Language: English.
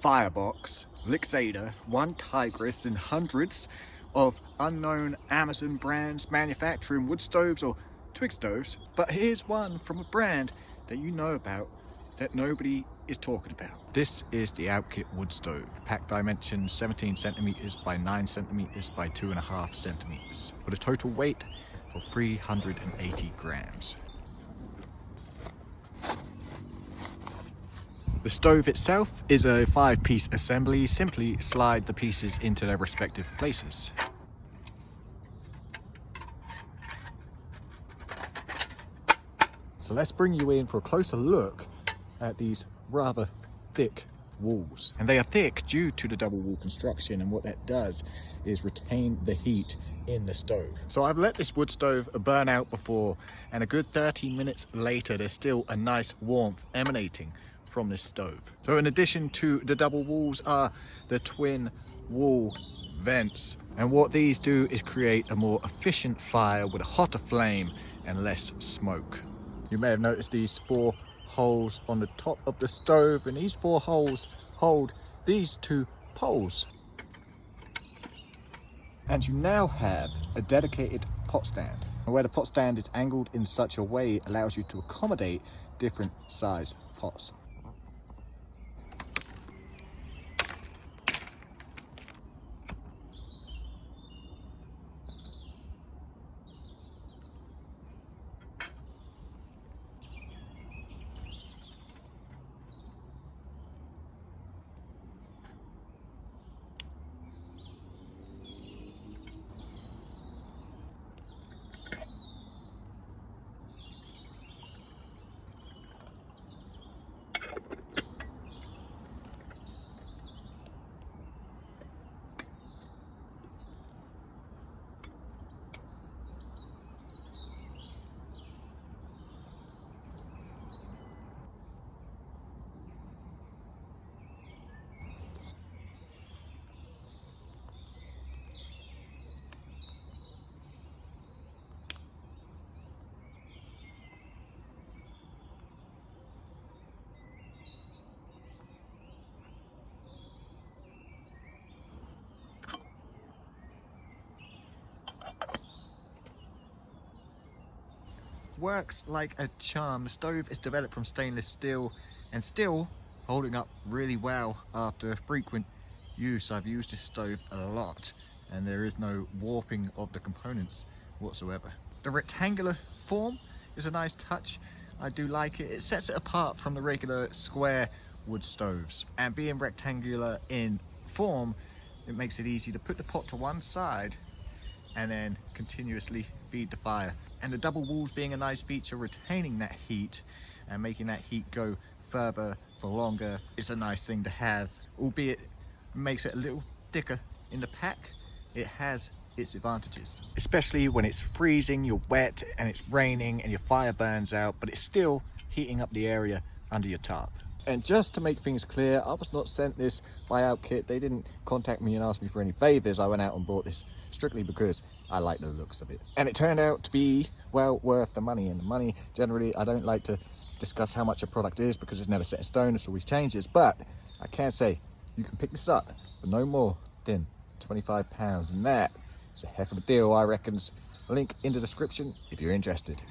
Firebox, Lixada, one Tigris, and hundreds of unknown Amazon brands manufacturing wood stoves or twig stoves. But here's one from a brand that you know about that nobody is talking about. This is the Alpkit Wood Stove. Pack dimensions 17 centimeters by 9 centimeters by 2.5 centimeters, with a total weight of 380 grams. The stove itself is a 5-piece assembly. Simply slide the pieces into their respective places. So let's bring you in for a closer look at these rather thick walls. And they are thick due to the double wall construction, and what that does is retain the heat in the stove. So I've let this wood stove burn out before, and a good 30 minutes later there's still a nice warmth emanating from this stove. So in addition to the double walls are the twin wall vents, and what these do is create a more efficient fire with a hotter flame and less smoke. You may have noticed these 4 holes on the top of the stove, and these 4 holes hold these 2 poles. And you now have a dedicated pot stand, where the pot stand is angled in such a way it allows you to accommodate different size pots. Works like a charm. The stove is developed from stainless steel and still holding up really well after frequent use. I've used this stove a lot and there is no warping of the components whatsoever. The rectangular form is a nice touch. I do like it. It sets it apart from the regular square wood stoves, and being rectangular in form, it makes it easy to put the pot to one side and then continuously feed the fire. And the double walls being a nice feature, retaining that heat and making that heat go further for longer, is a nice thing to have. Albeit makes it a little thicker in the pack, it has its advantages. Especially when it's freezing, you're wet, and it's raining and your fire burns out, but it's still heating up the area under your tarp. And just to make things clear, I was not sent this by Alpkit. They didn't contact me and ask me for any favors. I went out and bought this strictly because I like the looks of it. And it turned out to be well worth the money. And the money, generally, I don't like to discuss how much a product is because it's never set in stone, it's always changes. But I can say you can pick this up for no more than £25. And that is a heck of a deal, I reckons. Link in the description if you're interested.